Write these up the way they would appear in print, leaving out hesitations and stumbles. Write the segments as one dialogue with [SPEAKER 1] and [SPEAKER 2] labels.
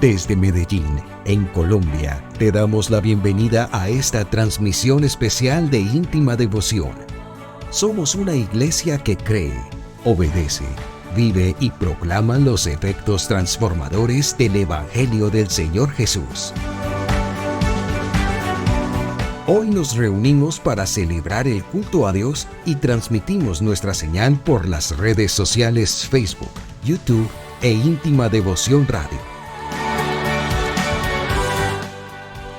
[SPEAKER 1] Desde Medellín, en Colombia, te damos la bienvenida a esta transmisión especial de Íntima Devoción. Somos una iglesia que cree, obedece, vive y proclama los efectos transformadores del Evangelio del Señor Jesús. Hoy nos reunimos para celebrar el culto a Dios y transmitimos nuestra señal por las redes sociales Facebook, YouTube e Íntima Devoción Radio.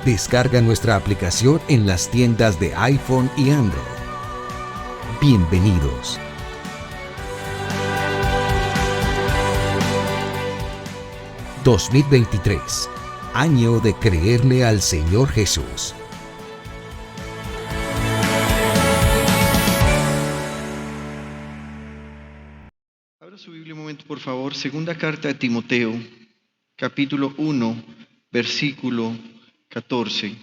[SPEAKER 1] Descarga nuestra aplicación en las tiendas de iPhone y Android. Bienvenidos. ...2023... año de creerle al Señor Jesús.
[SPEAKER 2] Abra su Biblia un momento, por favor. Segunda carta de Timoteo, capítulo 1, versículo 14.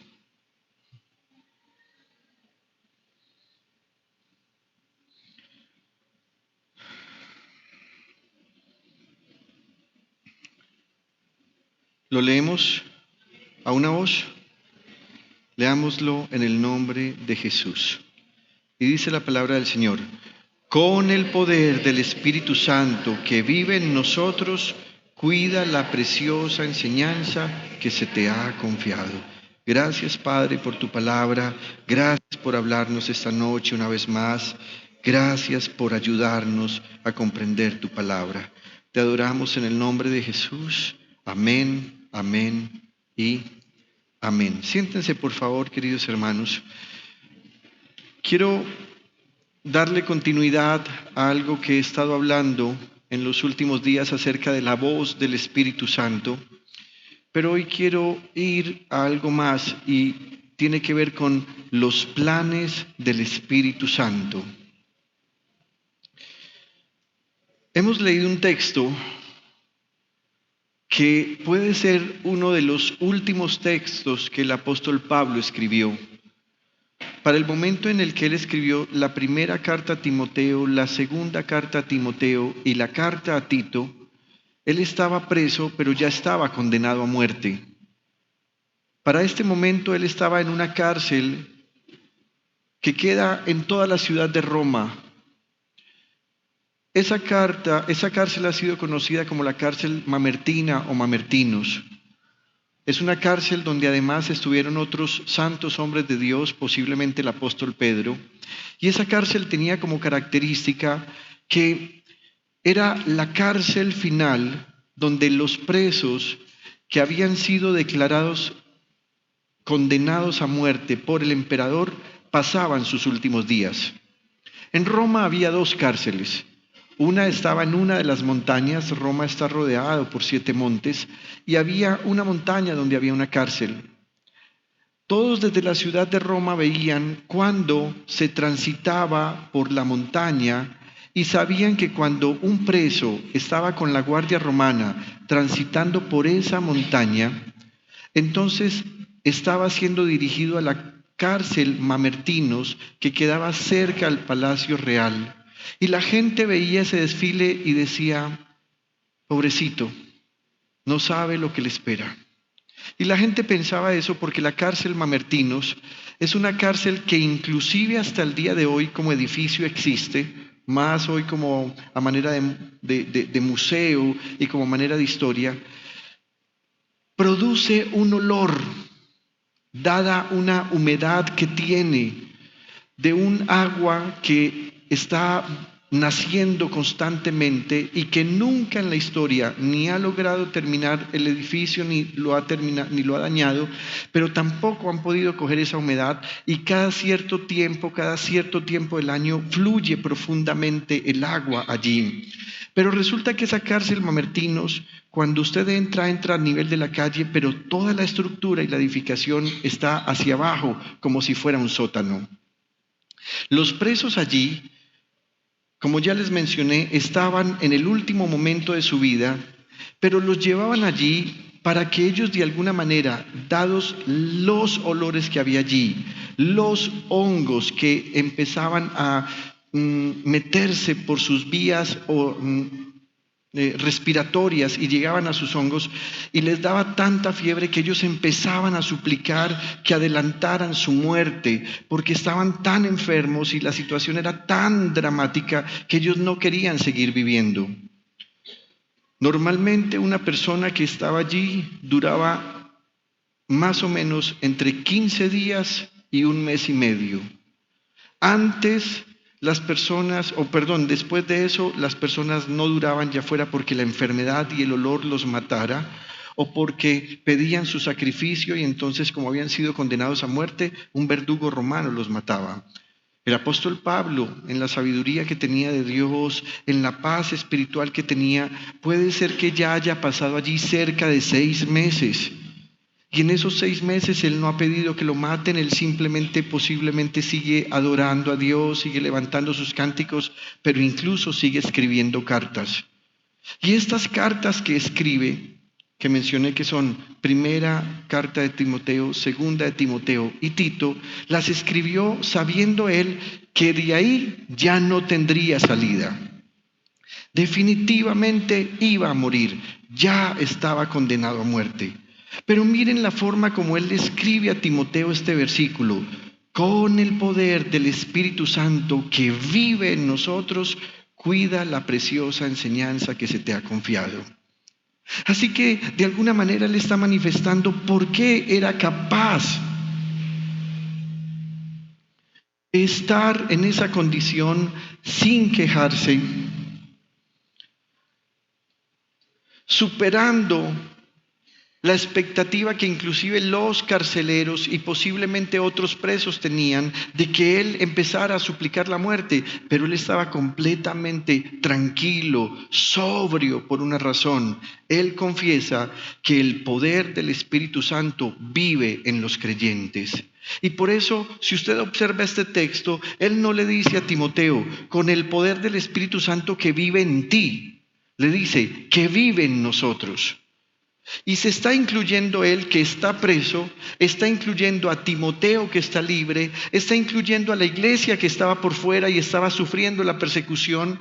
[SPEAKER 2] ¿Lo leemos a una voz? Leámoslo en el nombre de Jesús. Y dice la palabra del Señor: con el poder del Espíritu Santo que vive en nosotros, cuida la preciosa enseñanza que se te ha confiado. Gracias, Padre, por tu palabra. Gracias por hablarnos esta noche una vez más. Gracias por ayudarnos a comprender tu palabra. Te adoramos en el nombre de Jesús. Amén, amén y amén. Siéntense, por favor, queridos hermanos. Quiero darle continuidad a algo que he estado hablando en los últimos días acerca de la voz del Espíritu Santo, pero hoy quiero ir a algo más y tiene que ver con los planes del Espíritu Santo. Hemos leído un texto que puede ser uno de los últimos textos que el apóstol Pablo escribió. Para el momento en el que él escribió la primera carta a Timoteo, la segunda carta a Timoteo y la carta a Tito, él estaba preso, pero ya estaba condenado a muerte. Para este momento él estaba en una cárcel que queda en toda la ciudad de Roma. Esa cárcel ha sido conocida como la cárcel mamertina o mamertinos. Es una cárcel donde además estuvieron otros santos hombres de Dios, posiblemente el apóstol Pedro. Y esa cárcel tenía como característica que era la cárcel final donde los presos que habían sido declarados condenados a muerte por el emperador pasaban sus últimos días. En Roma había dos cárceles. Una estaba en una de las montañas. Roma está rodeado por 7 montes y había una montaña donde había una cárcel. Todos desde la ciudad de Roma veían cuando se transitaba por la montaña y sabían que cuando un preso estaba con la guardia romana transitando por esa montaña, entonces estaba siendo dirigido a la cárcel Mamertinos, que quedaba cerca al Palacio Real. Y la gente veía ese desfile y decía: pobrecito, no sabe lo que le espera. Y la gente pensaba eso porque la cárcel Mamertinos es una cárcel que inclusive hasta el día de hoy como edificio existe, más hoy como a manera de museo y como manera de historia, produce un olor, dada una humedad que tiene, de un agua que está naciendo constantemente y que nunca en la historia ni ha logrado terminar el edificio ni lo ha dañado, pero tampoco han podido coger esa humedad, y cada cierto tiempo del año fluye profundamente el agua allí. Pero resulta que esa cárcel Mamertinos, cuando usted entra a nivel de la calle, pero toda la estructura y la edificación está hacia abajo, como si fuera un sótano. Los presos allí, como ya les mencioné, estaban en el último momento de su vida, pero los llevaban allí para que ellos de alguna manera, dados los olores que había allí, los hongos que empezaban a meterse por sus vías o respiratorias y llegaban a sus hongos y les daba tanta fiebre que ellos empezaban a suplicar que adelantaran su muerte porque estaban tan enfermos y la situación era tan dramática que ellos no querían seguir viviendo. Normalmente una persona que estaba allí duraba más o menos entre 15 días y un mes y medio. Después de eso, las personas no duraban, ya fuera porque la enfermedad y el olor los matara, o porque pedían su sacrificio y entonces, como habían sido condenados a muerte, un verdugo romano los mataba. El apóstol Pablo, en la sabiduría que tenía de Dios, en la paz espiritual que tenía, puede ser que ya haya pasado allí cerca de 6 meses. Y en esos 6 meses él no ha pedido que lo maten, él simplemente, posiblemente sigue adorando a Dios, sigue levantando sus cánticos, pero incluso sigue escribiendo cartas. Y estas cartas que escribe, que mencioné que son primera carta de Timoteo, segunda de Timoteo y Tito, las escribió sabiendo él que de ahí ya no tendría salida. Definitivamente iba a morir, ya estaba condenado a muerte. Pero miren la forma como él le escribe a Timoteo este versículo: con el poder del Espíritu Santo que vive en nosotros, cuida la preciosa enseñanza que se te ha confiado. Así que de alguna manera él está manifestando por qué era capaz de estar en esa condición sin quejarse, superando la expectativa que inclusive los carceleros y posiblemente otros presos tenían de que él empezara a suplicar la muerte, pero él estaba completamente tranquilo, sobrio por una razón. Él confiesa que el poder del Espíritu Santo vive en los creyentes. Y por eso, si usted observa este texto, él no le dice a Timoteo, con el poder del Espíritu Santo que vive en ti, le dice que vive en nosotros. Y se está incluyendo él que está preso, está incluyendo a Timoteo que está libre, está incluyendo a la iglesia que estaba por fuera y estaba sufriendo la persecución,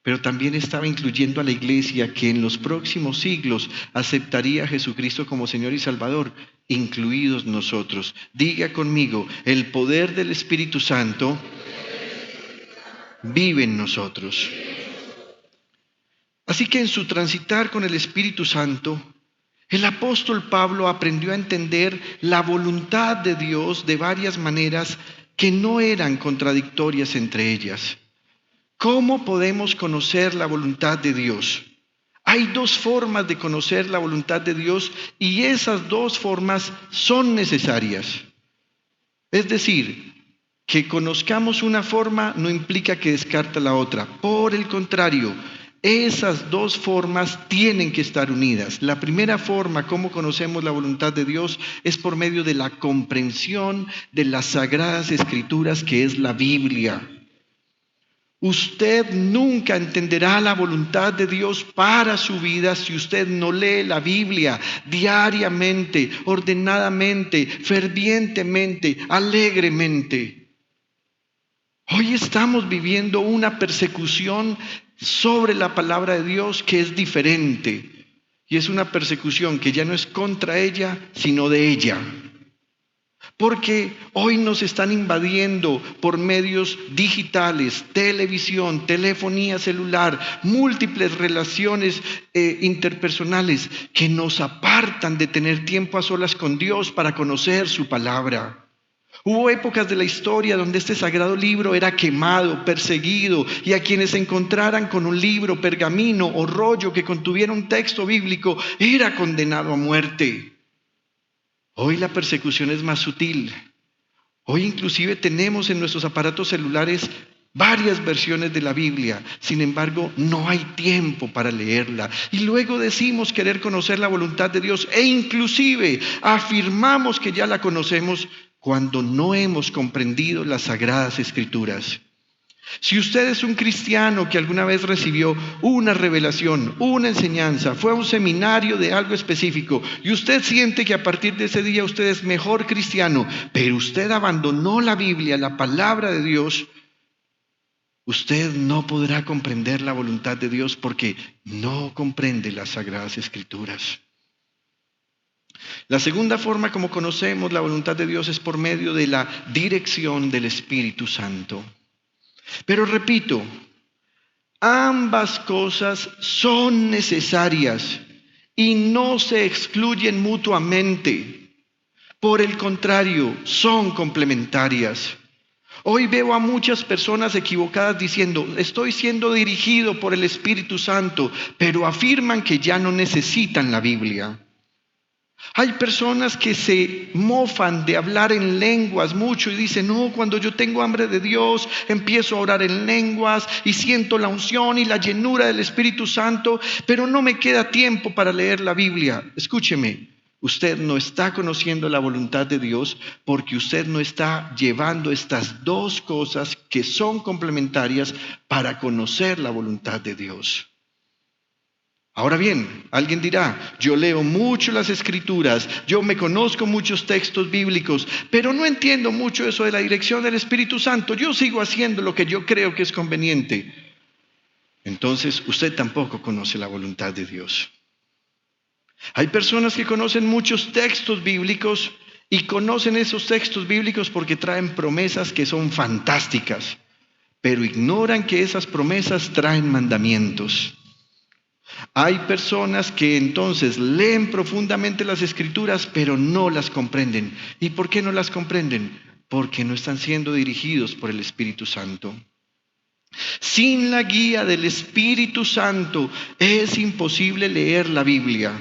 [SPEAKER 2] pero también estaba incluyendo a la iglesia que en los próximos siglos aceptaría a Jesucristo como Señor y Salvador, incluidos nosotros. Diga conmigo, el poder del Espíritu Santo vive en nosotros. Así que en su transitar con el Espíritu Santo, el apóstol Pablo aprendió a entender la voluntad de Dios de varias maneras que no eran contradictorias entre ellas. ¿Cómo podemos conocer la voluntad de Dios? Hay 2 formas de conocer la voluntad de Dios y esas 2 formas son necesarias. Es decir, que conozcamos una forma no implica que descarta la otra. Por el contrario, esas 2 formas tienen que estar unidas. La primera forma, cómo conocemos la voluntad de Dios, es por medio de la comprensión de las Sagradas Escrituras, que es la Biblia. Usted nunca entenderá la voluntad de Dios para su vida si usted no lee la Biblia diariamente, ordenadamente, fervientemente, alegremente. Hoy estamos viviendo una persecución sobre la palabra de Dios que es diferente. Y es una persecución que ya no es contra ella, sino de ella. Porque hoy nos están invadiendo por medios digitales, televisión, telefonía celular, múltiples relaciones interpersonales que nos apartan de tener tiempo a solas con Dios para conocer su palabra. Hubo épocas de la historia donde este sagrado libro era quemado, perseguido, y a quienes se encontraran con un libro, pergamino o rollo que contuviera un texto bíblico era condenado a muerte. Hoy la persecución es más sutil. Hoy inclusive tenemos en nuestros aparatos celulares varias versiones de la Biblia. Sin embargo, no hay tiempo para leerla. Y luego decimos querer conocer la voluntad de Dios e inclusive afirmamos que ya la conocemos cuando no hemos comprendido las Sagradas Escrituras. Si usted es un cristiano que alguna vez recibió una revelación, una enseñanza, fue a un seminario de algo específico y usted siente que a partir de ese día usted es mejor cristiano, pero usted abandonó la Biblia, la palabra de Dios, usted no podrá comprender la voluntad de Dios porque no comprende las Sagradas Escrituras. La segunda forma como conocemos la voluntad de Dios es por medio de la dirección del Espíritu Santo. Pero repito, ambas cosas son necesarias y no se excluyen mutuamente. Por el contrario, son complementarias. Hoy veo a muchas personas equivocadas diciendo, estoy siendo dirigido por el Espíritu Santo, pero afirman que ya no necesitan la Biblia. Hay personas que se mofan de hablar en lenguas mucho y dicen, no, cuando yo tengo hambre de Dios, empiezo a orar en lenguas y siento la unción y la llenura del Espíritu Santo, pero no me queda tiempo para leer la Biblia. Escúcheme, usted no está conociendo la voluntad de Dios porque usted no está llevando estas dos cosas que son complementarias para conocer la voluntad de Dios. Ahora bien, alguien dirá, yo leo mucho las Escrituras, yo me conozco muchos textos bíblicos, pero no entiendo mucho eso de la dirección del Espíritu Santo. Yo sigo haciendo lo que yo creo que es conveniente. Entonces, usted tampoco conoce la voluntad de Dios. Hay personas que conocen muchos textos bíblicos y conocen esos textos bíblicos porque traen promesas que son fantásticas, pero ignoran que esas promesas traen mandamientos. Hay personas que entonces leen profundamente las Escrituras, pero no las comprenden. ¿Y por qué no las comprenden? Porque no están siendo dirigidos por el Espíritu Santo. Sin la guía del Espíritu Santo es imposible leer la Biblia.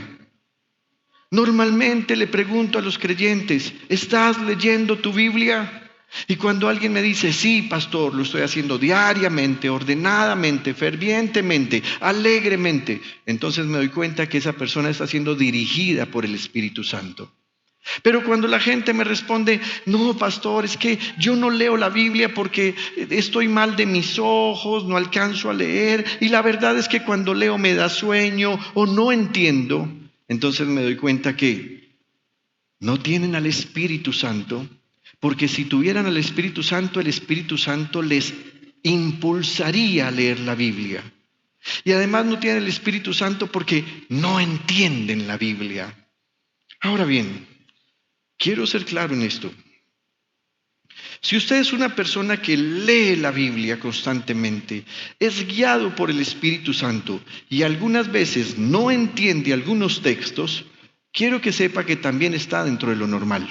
[SPEAKER 2] Normalmente le pregunto a los creyentes, ¿estás leyendo tu Biblia? Y cuando alguien me dice, sí, pastor, lo estoy haciendo diariamente, ordenadamente, fervientemente, alegremente, entonces me doy cuenta que esa persona está siendo dirigida por el Espíritu Santo. Pero cuando la gente me responde, no, pastor, es que yo no leo la Biblia porque estoy mal de mis ojos, no alcanzo a leer, y la verdad es que cuando leo me da sueño o no entiendo, entonces me doy cuenta que no tienen al Espíritu Santo. Porque si tuvieran al Espíritu Santo, el Espíritu Santo les impulsaría a leer la Biblia. Y además no tienen el Espíritu Santo porque no entienden la Biblia. Ahora bien, quiero ser claro en esto. Si usted es una persona que lee la Biblia constantemente, es guiado por el Espíritu Santo y algunas veces no entiende algunos textos, quiero que sepa que también está dentro de lo normal.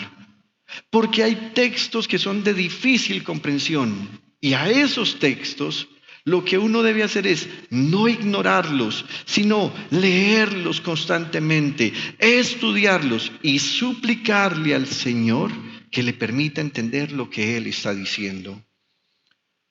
[SPEAKER 2] Porque hay textos que son de difícil comprensión y a esos textos lo que uno debe hacer es no ignorarlos, sino leerlos constantemente, estudiarlos y suplicarle al Señor que le permita entender lo que Él está diciendo.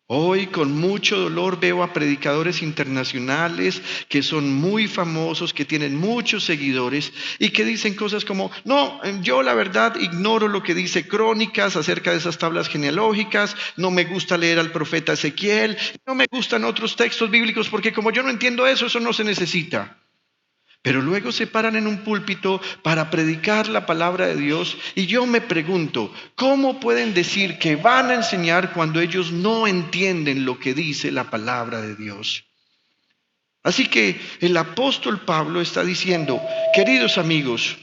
[SPEAKER 2] Hoy con mucho dolor veo a predicadores internacionales que son muy famosos, que tienen muchos seguidores y que dicen cosas como, no, yo la verdad ignoro lo que dice Crónicas acerca de esas tablas genealógicas, no me gusta leer al profeta Ezequiel, no me gustan otros textos bíblicos porque como yo no entiendo eso, eso no se necesita. Pero luego se paran en un púlpito para predicar la palabra de Dios y yo me pregunto, ¿cómo pueden decir que van a enseñar cuando ellos no entienden lo que dice la palabra de Dios? Así que el apóstol Pablo está diciendo, queridos amigos,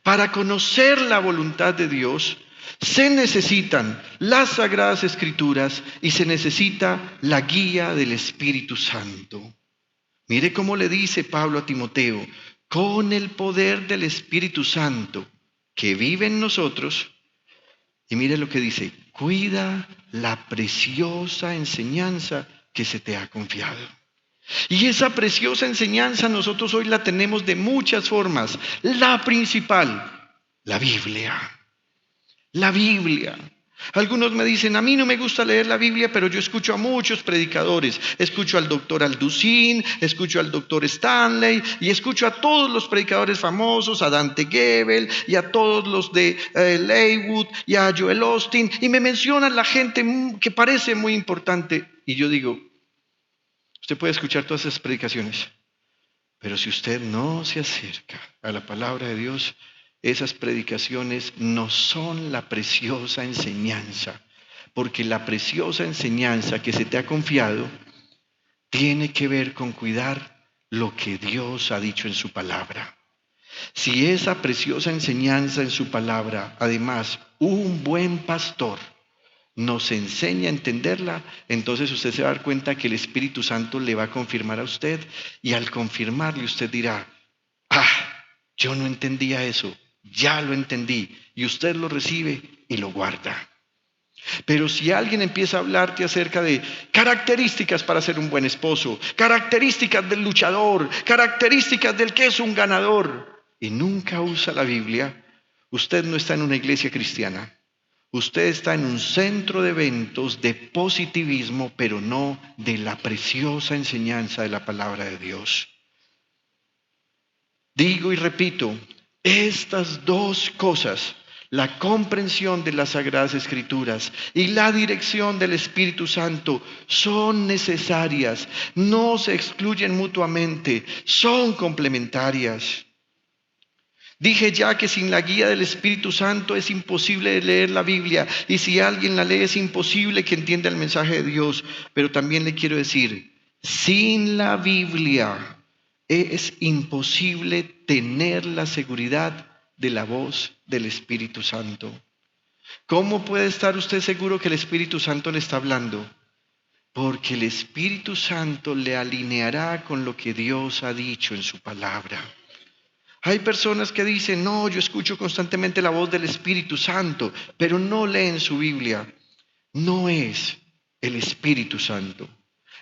[SPEAKER 2] para conocer la voluntad de Dios se necesitan las Sagradas Escrituras y se necesita la guía del Espíritu Santo. Mire cómo le dice Pablo a Timoteo, con el poder del Espíritu Santo que vive en nosotros. Y mire lo que dice, cuida la preciosa enseñanza que se te ha confiado. Y esa preciosa enseñanza nosotros hoy la tenemos de muchas formas. La principal, la Biblia. La Biblia. Algunos me dicen, a mí no me gusta leer la Biblia, pero yo escucho a muchos predicadores. Escucho al doctor Alducin, escucho al doctor Stanley y escucho a todos los predicadores famosos, a Dante Gebel y a todos los de Leywood y a Joel Osteen. Y me mencionan la gente que parece muy importante. Y yo digo, usted puede escuchar todas esas predicaciones, pero si usted no se acerca a la palabra de Dios, esas predicaciones no son la preciosa enseñanza porque la preciosa enseñanza que se te ha confiado tiene que ver con cuidar lo que Dios ha dicho en su palabra. Si esa preciosa enseñanza en su palabra, además, un buen pastor nos enseña a entenderla, entonces usted se va a dar cuenta que el Espíritu Santo le va a confirmar a usted, y al confirmarle usted dirá: yo no entendía eso, ya lo entendí, y usted lo recibe y lo guarda. Pero si alguien empieza a hablarte acerca de características para ser un buen esposo, características del luchador, características del que es un ganador, y nunca usa la Biblia, usted no está en una iglesia cristiana. Usted está en un centro de eventos de positivismo, pero no de la preciosa enseñanza de la palabra de Dios. Digo y repito, estas dos cosas, la comprensión de las Sagradas Escrituras y la dirección del Espíritu Santo, son necesarias, no se excluyen mutuamente, son complementarias. Dije ya que sin la guía del Espíritu Santo es imposible leer la Biblia, y si alguien la lee es imposible que entienda el mensaje de Dios. Pero también le quiero decir, sin la Biblia es imposible tener la seguridad de la voz del Espíritu Santo. ¿Cómo puede estar usted seguro que el Espíritu Santo le está hablando? Porque el Espíritu Santo le alineará con lo que Dios ha dicho en su palabra. Hay personas que dicen: no, yo escucho constantemente la voz del Espíritu Santo, pero no leen su Biblia. No es el Espíritu Santo.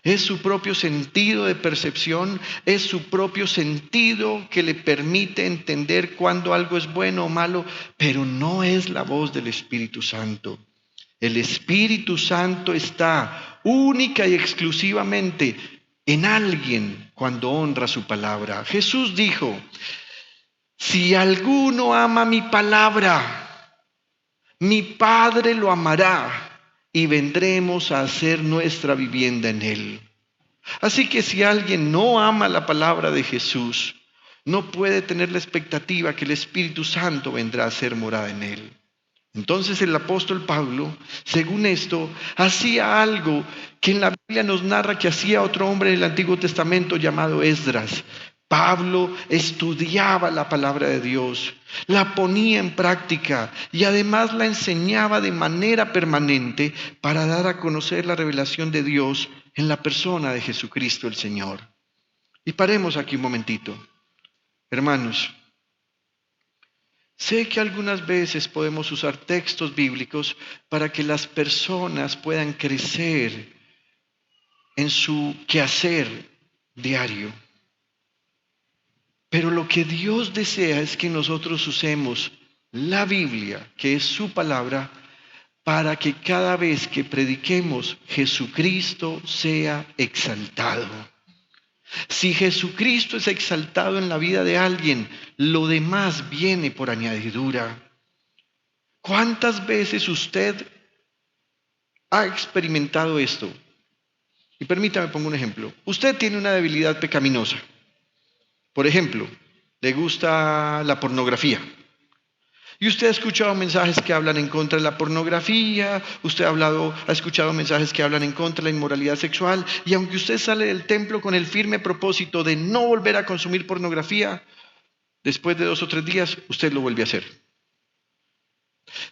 [SPEAKER 2] Es su propio sentido de percepción, es su propio sentido que le permite entender cuándo algo es bueno o malo, pero no es la voz del Espíritu Santo. El Espíritu Santo está única y exclusivamente en alguien cuando honra su palabra. Jesús dijo: si alguno ama mi palabra, mi Padre lo amará, y vendremos a hacer nuestra vivienda en él. Así que si alguien no ama la palabra de Jesús, no puede tener la expectativa que el Espíritu Santo vendrá a hacer morada en él. Entonces el apóstol Pablo, según esto, hacía algo que en la Biblia nos narra que hacía otro hombre en el Antiguo Testamento llamado Esdras. Pablo estudiaba la palabra de Dios, la ponía en práctica y además la enseñaba de manera permanente para dar a conocer la revelación de Dios en la persona de Jesucristo el Señor. Y paremos aquí un momentito. Hermanos, sé que algunas veces podemos usar textos bíblicos para que las personas puedan crecer en su quehacer diario. Pero lo que Dios desea es que nosotros usemos la Biblia, que es su palabra, para que cada vez que prediquemos, Jesucristo sea exaltado. Si Jesucristo es exaltado en la vida de alguien, lo demás viene por añadidura. ¿Cuántas veces usted ha experimentado esto? Y permítame pongo un ejemplo. Usted tiene una debilidad pecaminosa. Por ejemplo, le gusta la pornografía. Y usted ha escuchado mensajes que hablan en contra de la pornografía, usted ha escuchado mensajes que hablan en contra de la inmoralidad sexual, y aunque usted sale del templo con el firme propósito de no volver a consumir pornografía, después de 2 o 3 días, usted lo vuelve a hacer.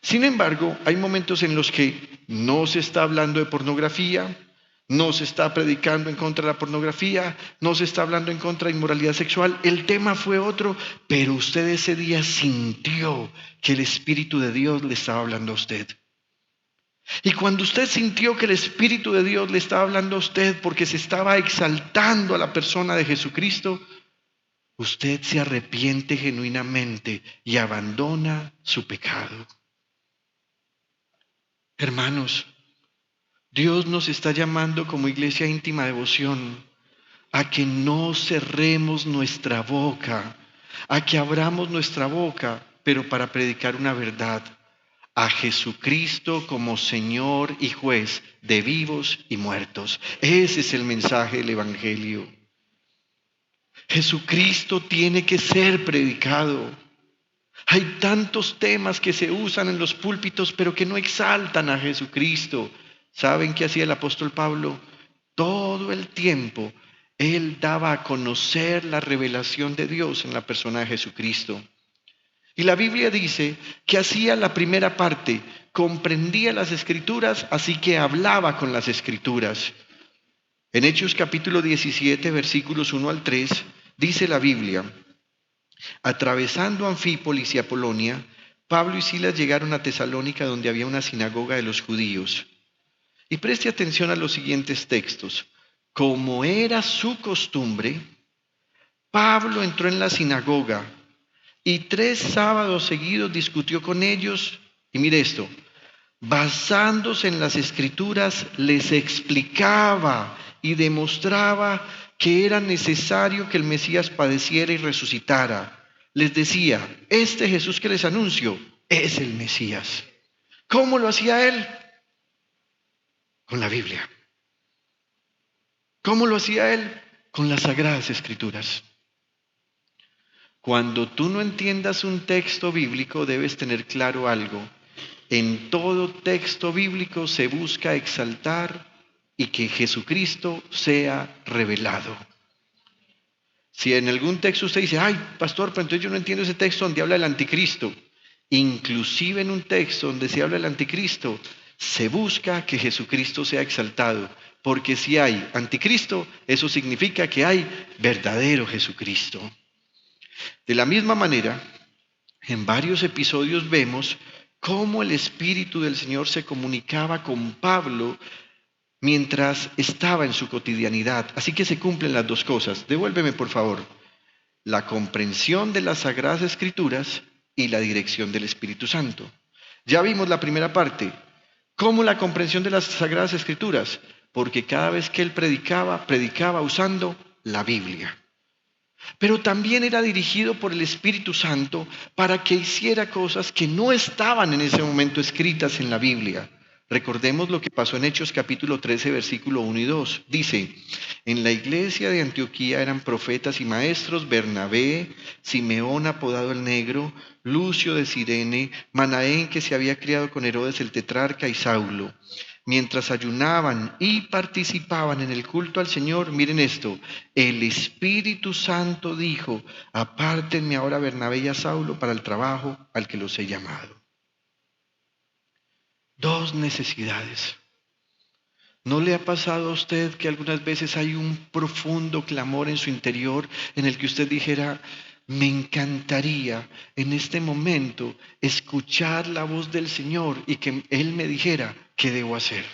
[SPEAKER 2] Sin embargo, hay momentos en los que no se está hablando de pornografía, no se está predicando en contra de la pornografía, no se está hablando en contra de inmoralidad sexual. El tema fue otro, pero usted ese día sintió que el Espíritu de Dios le estaba hablando a usted. Y cuando usted sintió que el Espíritu de Dios le estaba hablando a usted porque se estaba exaltando a la persona de Jesucristo, usted se arrepiente genuinamente y abandona su pecado. Hermanos, Dios nos está llamando como iglesia íntima devoción a que no cerremos nuestra boca, a que abramos nuestra boca, pero para predicar una verdad, a Jesucristo como Señor y Juez de vivos y muertos. Ese es el mensaje del Evangelio. Jesucristo tiene que ser predicado. Hay tantos temas que se usan en los púlpitos, pero que no exaltan a Jesucristo. ¿Saben qué hacía el apóstol Pablo? Todo el tiempo él daba a conocer la revelación de Dios en la persona de Jesucristo. Y la Biblia dice que hacía la primera parte, comprendía las Escrituras, así que hablaba con las Escrituras. En Hechos capítulo 17, versículos 1 al 3, dice la Biblia: atravesando Anfípolis y Apolonia, Pablo y Silas llegaron a Tesalónica, donde había una sinagoga de los judíos. Y preste atención a los siguientes textos. Como era su costumbre, Pablo entró en la sinagoga y 3 sábados seguidos discutió con ellos. Y mire esto: basándose en las Escrituras, les explicaba y demostraba que era necesario que el Mesías padeciera y resucitara. Les decía: este Jesús que les anuncio es el Mesías. ¿Cómo lo hacía él? Con la Biblia. ¿Cómo lo hacía él? Con las Sagradas Escrituras. Cuando tú no entiendas un texto bíblico, debes tener claro algo. En todo texto bíblico se busca exaltar y que Jesucristo sea revelado. Si en algún texto usted dice: ay, pastor, pero entonces yo no entiendo ese texto donde habla del anticristo. Inclusive en un texto donde se habla del anticristo, se busca que Jesucristo sea exaltado. Porque si hay anticristo, eso significa que hay verdadero Jesucristo. De la misma manera, en varios episodios vemos cómo el Espíritu del Señor se comunicaba con Pablo mientras estaba en su cotidianidad. Así que se cumplen las dos cosas. Devuélveme, por favor. La comprensión de las Sagradas Escrituras y la dirección del Espíritu Santo. Ya vimos la primera parte. ¿Cómo la comprensión de las Sagradas Escrituras? Porque cada vez que él predicaba usando la Biblia. Pero también era dirigido por el Espíritu Santo para que hiciera cosas que no estaban en ese momento escritas en la Biblia. Recordemos lo que pasó en Hechos capítulo 13, versículo 1 y 2. Dice: en la iglesia de Antioquía eran profetas y maestros Bernabé, Simeón apodado el Negro, Lucio de Cirene, Manaén, que se había criado con Herodes el tetrarca, y Saulo. Mientras ayunaban y participaban en el culto al Señor, miren esto: el Espíritu Santo dijo: apártenme ahora a Bernabé y a Saulo para el trabajo al que los he llamado. Dos necesidades. ¿No le ha pasado a usted que algunas veces hay un profundo clamor en su interior en el que usted dijera: me encantaría en este momento escuchar la voz del Señor y que Él me dijera qué debo hacer?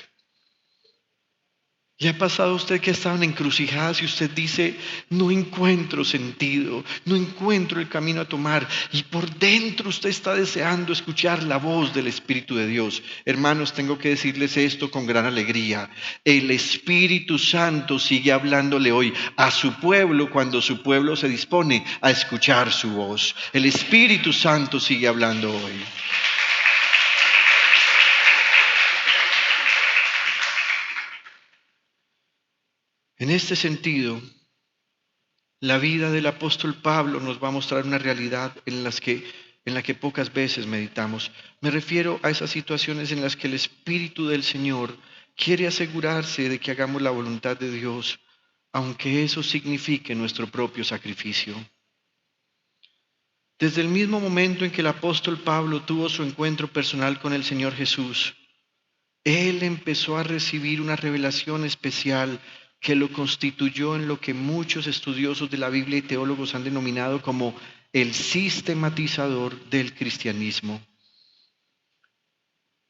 [SPEAKER 2] ¿Le ha pasado a usted que estaban encrucijadas y usted dice: no encuentro sentido, no encuentro el camino a tomar? Y por dentro usted está deseando escuchar la voz del Espíritu de Dios. Hermanos, tengo que decirles esto con gran alegría. El Espíritu Santo sigue hablándole hoy a su pueblo cuando su pueblo se dispone a escuchar su voz. El Espíritu Santo sigue hablando hoy. En este sentido, la vida del apóstol Pablo nos va a mostrar una realidad en la que pocas veces meditamos. Me refiero a esas situaciones en las que el Espíritu del Señor quiere asegurarse de que hagamos la voluntad de Dios, aunque eso signifique nuestro propio sacrificio. Desde el mismo momento en que el apóstol Pablo tuvo su encuentro personal con el Señor Jesús, él empezó a recibir una revelación especial que lo constituyó en lo que muchos estudiosos de la Biblia y teólogos han denominado como el sistematizador del cristianismo.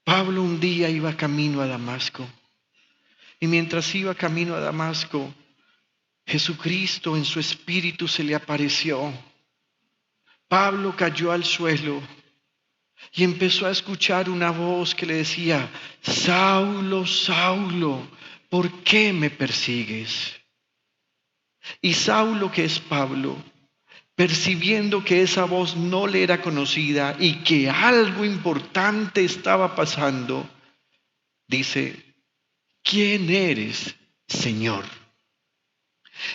[SPEAKER 2] Pablo un día iba camino a Damasco, y mientras iba camino a Damasco, Jesucristo en su espíritu se le apareció. Pablo cayó al suelo y empezó a escuchar una voz que le decía: Saulo, Saulo, ¿por qué me persigues? Y Saulo, que es Pablo, percibiendo que esa voz no le era conocida y que algo importante estaba pasando, dice: ¿quién eres, Señor?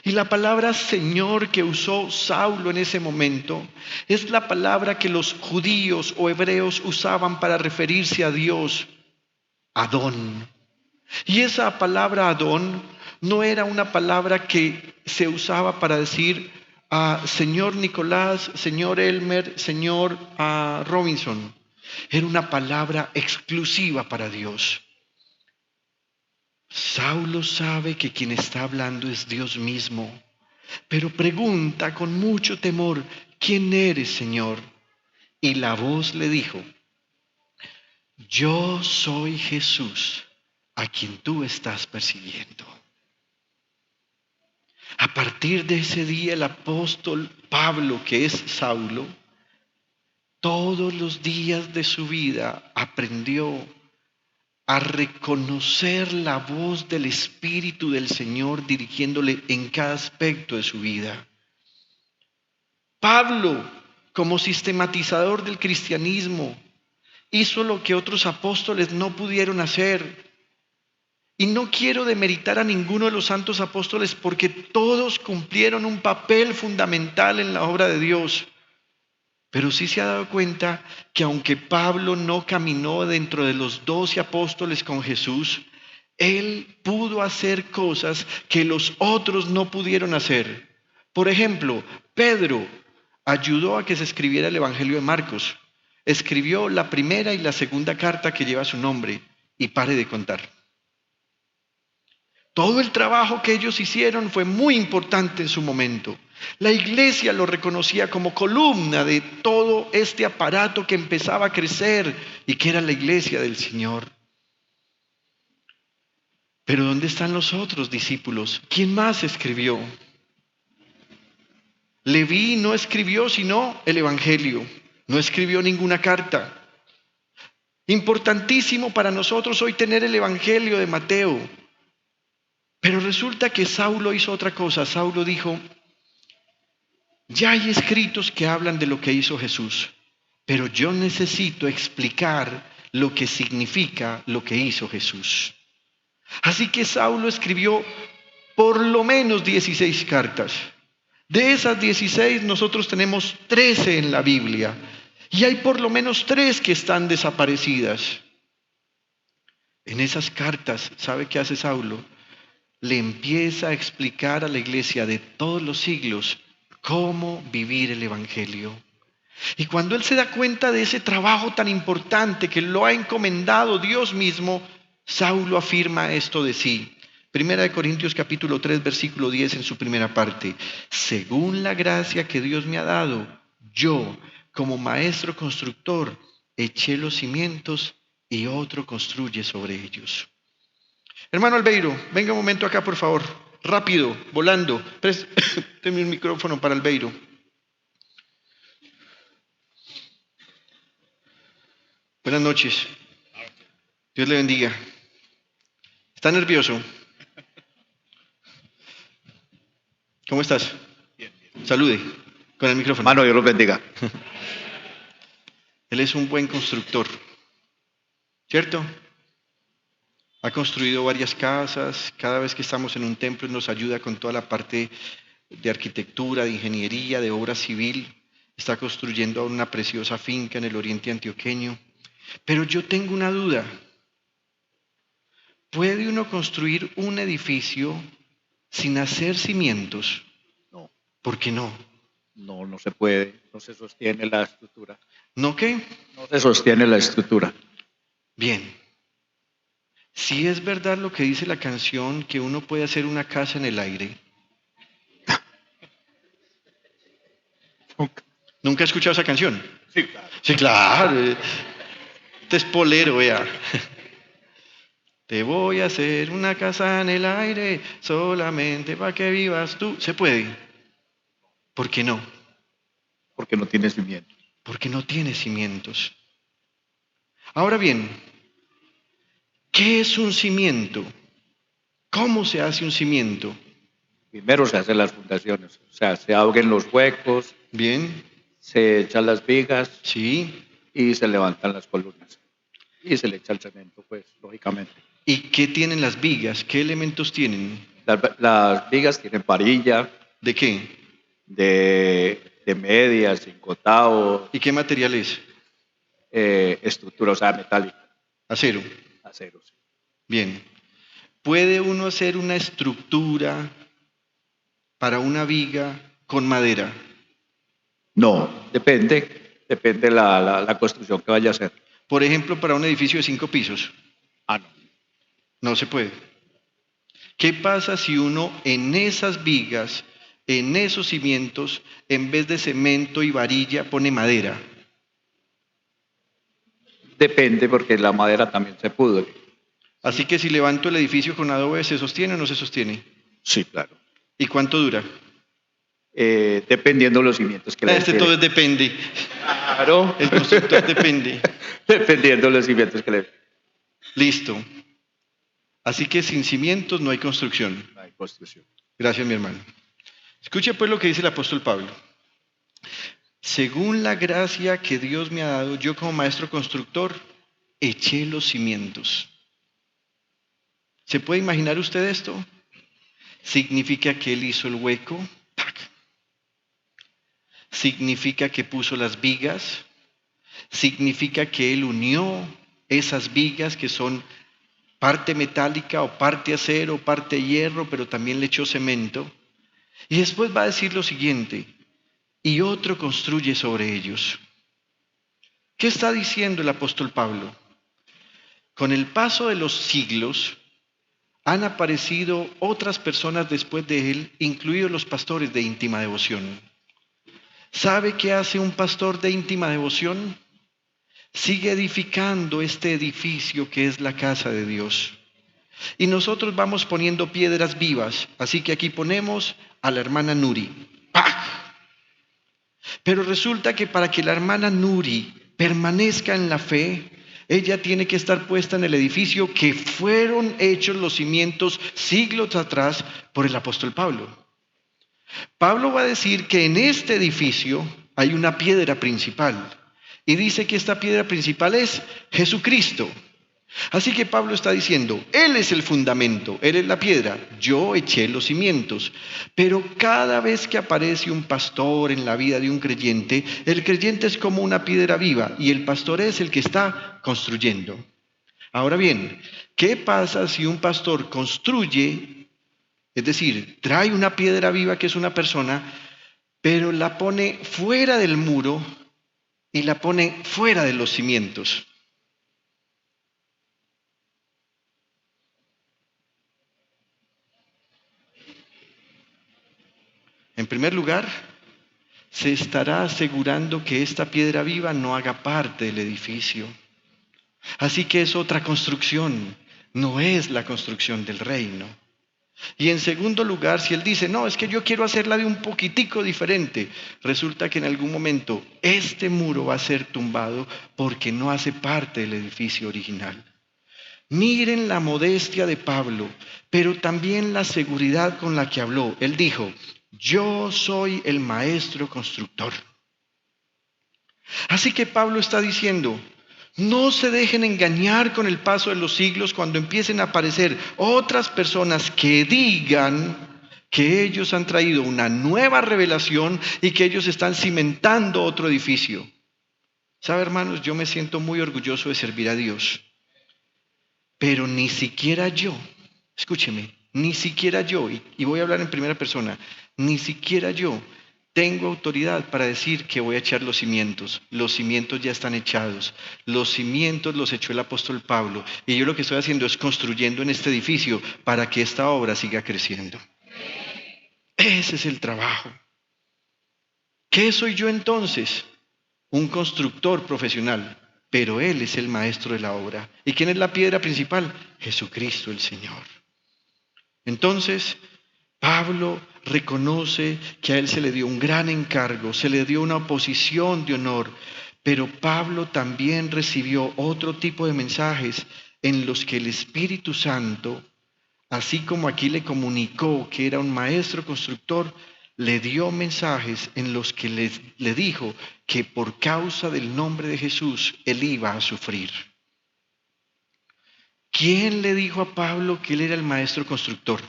[SPEAKER 2] Y la palabra Señor que usó Saulo en ese momento es la palabra que los judíos o hebreos usaban para referirse a Dios, Adón. Y esa palabra Adón no era una palabra que se usaba para decir señor Nicolás, señor Elmer, señor Robinson. Era una palabra exclusiva para Dios. Saulo sabe que quien está hablando es Dios mismo, pero pregunta con mucho temor, ¿quién eres, Señor? Y la voz le dijo, yo soy Jesús, a quien tú estás persiguiendo. A partir de ese día el apóstol Pablo, que es Saulo, todos los días de su vida aprendió a reconocer la voz del Espíritu del Señor dirigiéndole en cada aspecto de su vida. Pablo, como sistematizador del cristianismo, hizo lo que otros apóstoles no pudieron hacer. Y no quiero demeritar a ninguno de los santos apóstoles porque todos cumplieron un papel fundamental en la obra de Dios. Pero sí se ha dado cuenta que aunque Pablo no caminó dentro de los 12 apóstoles con Jesús, él pudo hacer cosas que los otros no pudieron hacer. Por ejemplo, Pedro ayudó a que se escribiera el Evangelio de Marcos. Escribió la primera y la segunda carta que lleva su nombre. Y pare de contar. Todo el trabajo que ellos hicieron fue muy importante en su momento. La iglesia lo reconocía como columna de todo este aparato que empezaba a crecer y que era la iglesia del Señor. Pero ¿dónde están los otros discípulos? ¿Quién más escribió? Leví no escribió sino el Evangelio, no escribió ninguna carta. Importantísimo para nosotros hoy tener el Evangelio de Mateo. Pero resulta que Saulo hizo otra cosa. Saulo dijo, ya hay escritos que hablan de lo que hizo Jesús, pero yo necesito explicar lo que significa lo que hizo Jesús. Así que Saulo escribió por lo menos 16 cartas. De esas 16 nosotros tenemos 13 en la Biblia y hay por lo menos 3 que están desaparecidas. En esas cartas, ¿sabe qué hace Saulo? Le empieza a explicar a la iglesia de todos los siglos cómo vivir el Evangelio. Y cuando él se da cuenta de ese trabajo tan importante que lo ha encomendado Dios mismo, Saulo afirma esto de sí. Primera de Corintios capítulo 3, versículo 10 en su primera parte. Según la gracia que Dios me ha dado, yo, como maestro constructor, eché los cimientos y otro construye sobre ellos. Hermano Albeiro, venga un momento acá, por favor. Rápido, volando. Présteme un micrófono para Albeiro. Buenas noches. Dios le bendiga. ¿Está nervioso? ¿Cómo estás?
[SPEAKER 3] Bien.
[SPEAKER 2] Salude con el micrófono.
[SPEAKER 3] Hermano, Dios los bendiga.
[SPEAKER 2] Él es un buen constructor, ¿cierto? Ha construido varias casas. Cada vez que estamos en un templo nos ayuda con toda la parte de arquitectura, de ingeniería, de obra civil. Está construyendo una preciosa finca en el oriente antioqueño. Pero yo tengo una duda. ¿Puede uno construir un edificio sin hacer cimientos?
[SPEAKER 3] No,
[SPEAKER 2] ¿Por qué no?
[SPEAKER 3] no se puede, no se sostiene la estructura.
[SPEAKER 2] ¿No qué?
[SPEAKER 3] No se sostiene la estructura.
[SPEAKER 2] Bien. Si es verdad lo que dice la canción, que uno puede hacer una casa en el aire. ¿Nunca ha escuchado esa canción?
[SPEAKER 3] Sí, claro.
[SPEAKER 2] Sí, claro. Este es polero, vea. Te voy a hacer una casa en el aire solamente para que vivas tú. ¿Se puede? ¿Por qué no?
[SPEAKER 3] Porque no tiene cimiento.
[SPEAKER 2] Porque no tiene cimientos. Ahora bien, ¿qué es un cimiento? ¿Cómo se hace un cimiento?
[SPEAKER 3] Primero se hacen las fundaciones, o sea, se abren los huecos,
[SPEAKER 2] Bien,
[SPEAKER 3] se echan las vigas
[SPEAKER 2] sí.
[SPEAKER 3] y se levantan las columnas. Y se le echa el cemento, pues, lógicamente.
[SPEAKER 2] ¿Y qué tienen las vigas? ¿Qué elementos tienen?
[SPEAKER 3] Las vigas tienen varilla,
[SPEAKER 2] ¿De qué?
[SPEAKER 3] de medias, cincotado,
[SPEAKER 2] ¿Y qué material es?
[SPEAKER 3] estructura, o sea, metálica,
[SPEAKER 2] Acero.
[SPEAKER 3] acero. Sí.
[SPEAKER 2] Bien. ¿Puede uno hacer una estructura para una viga con madera?
[SPEAKER 3] No, depende la construcción que vaya a hacer.
[SPEAKER 2] Por ejemplo, para un edificio de 5 pisos.
[SPEAKER 3] Ah, no.
[SPEAKER 2] No se puede. ¿Qué pasa si uno en esas vigas, en esos cimientos, en vez de cemento y varilla, pone madera?
[SPEAKER 3] Depende porque la madera también se pudre.
[SPEAKER 2] Así que si levanto el edificio con adobe, ¿se sostiene o no se sostiene?
[SPEAKER 3] Sí, claro.
[SPEAKER 2] ¿Y cuánto dura?
[SPEAKER 3] Dependiendo de los cimientos que le
[SPEAKER 2] Este
[SPEAKER 3] dé.
[SPEAKER 2] todo es depende.
[SPEAKER 3] Claro.
[SPEAKER 2] El constructor depende.
[SPEAKER 3] Dependiendo de los cimientos que le dé.
[SPEAKER 2] Listo. Así que sin cimientos no hay construcción.
[SPEAKER 3] No hay construcción.
[SPEAKER 2] Gracias, mi hermano. Escuche pues lo que dice el apóstol Pablo. Según la gracia que Dios me ha dado, yo como maestro constructor eché los cimientos. ¿Se puede imaginar usted esto? Significa que él hizo el hueco. ¡Tac! Significa que puso las vigas. Significa que él unió esas vigas que son parte metálica o parte acero o parte hierro, pero también le echó cemento. Y después va a decir lo siguiente, y otro construye sobre ellos. ¿Qué está diciendo el apóstol Pablo? Con el paso de los siglos han aparecido otras personas después de él, incluidos los pastores de íntima devoción. ¿Sabe qué hace un pastor de íntima devoción? Sigue edificando este edificio que es la casa de Dios. Y nosotros vamos poniendo piedras vivas, así que aquí ponemos a la hermana Nuri. ¡Pah! Pero resulta que para que la hermana Nuri permanezca en la fe, ella tiene que estar puesta en el edificio que fueron hechos los cimientos siglos atrás por el apóstol Pablo. Pablo va a decir que en este edificio hay una piedra principal y dice que esta piedra principal es Jesucristo. Así que Pablo está diciendo, Él es el fundamento, Él es la piedra, yo eché los cimientos. Pero cada vez que aparece un pastor en la vida de un creyente, el creyente es como una piedra viva y el pastor es el que está construyendo. Ahora bien, ¿qué pasa si un pastor construye, es decir, trae una piedra viva que es una persona, pero la pone fuera del muro y la pone fuera de los cimientos? En primer lugar, se estará asegurando que esta piedra viva no haga parte del edificio. Así que es otra construcción, no es la construcción del reino. Y en segundo lugar, si él dice, no, es que yo quiero hacerla de un poquitico diferente, resulta que en algún momento este muro va a ser tumbado porque no hace parte del edificio original. Miren la modestia de Pablo, pero también la seguridad con la que habló. Él dijo, yo soy el maestro constructor. Así que Pablo está diciendo, no se dejen engañar con el paso de los siglos cuando empiecen a aparecer otras personas que digan que ellos han traído una nueva revelación y que ellos están cimentando otro edificio. ¿Sabe, hermanos? Yo me siento muy orgulloso de servir a Dios. Pero ni siquiera yo, escúcheme, ni siquiera yo, y voy a hablar en primera persona, ni siquiera yo tengo autoridad para decir que voy a echar los cimientos. Los cimientos ya están echados. Los cimientos los echó el apóstol Pablo. Y yo lo que estoy haciendo es construyendo en este edificio para que esta obra siga creciendo. Ese es el trabajo. ¿Qué soy yo entonces? Un constructor profesional. Pero Él es el maestro de la obra. ¿Y quién es la piedra principal? Jesucristo el Señor. Entonces, Pablo reconoce que a él se le dio un gran encargo, se le dio una posición de honor, pero Pablo también recibió otro tipo de mensajes en los que el Espíritu Santo, así como aquí le comunicó que era un maestro constructor, le dio mensajes en los que le dijo que por causa del nombre de Jesús él iba a sufrir. ¿Quién le dijo a Pablo que él era el maestro constructor?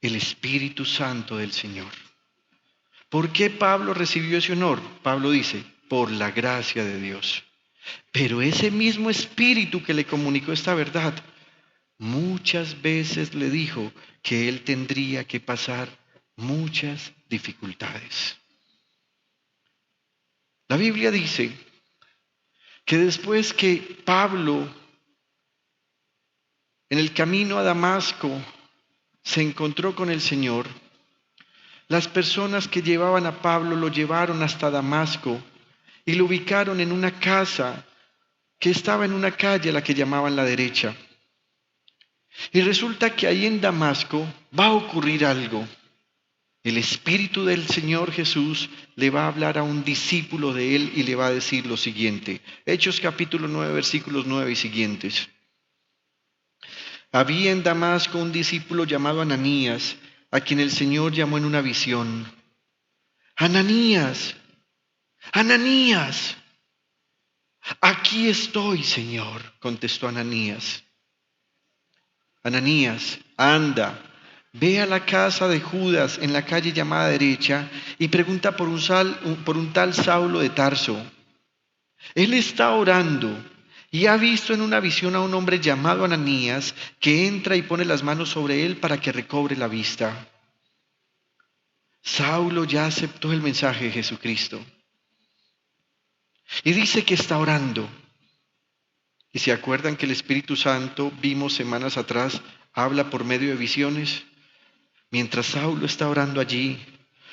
[SPEAKER 2] el Espíritu Santo del Señor. ¿Por qué Pablo recibió ese honor? Pablo dice, por la gracia de Dios. Pero ese mismo Espíritu que le comunicó esta verdad, muchas veces le dijo que él tendría que pasar muchas dificultades. La Biblia dice que después que Pablo, en el camino a Damasco, se encontró con el Señor, las personas que llevaban a Pablo lo llevaron hasta Damasco y lo ubicaron en una casa que estaba en una calle a la que llamaban la derecha. Y resulta que ahí en Damasco va a ocurrir algo. El Espíritu del Señor Jesús le va a hablar a un discípulo de él y le va a decir lo siguiente. Hechos capítulo 9, versículos 9 y siguientes. Había en Damasco un discípulo llamado Ananías, a quien el Señor llamó en una visión. Ananías, Ananías. Aquí estoy, Señor, contestó Ananías. Ananías, anda, ve a la casa de Judas en la calle llamada derecha y pregunta por un tal Saulo de Tarso. Él está orando y ha visto en una visión a un hombre llamado Ananías que entra y pone las manos sobre él para que recobre la vista. Saulo ya aceptó el mensaje de Jesucristo y dice que está orando. Y se acuerdan que el Espíritu Santo, vimos semanas atrás, habla por medio de visiones. Mientras Saulo está orando allí,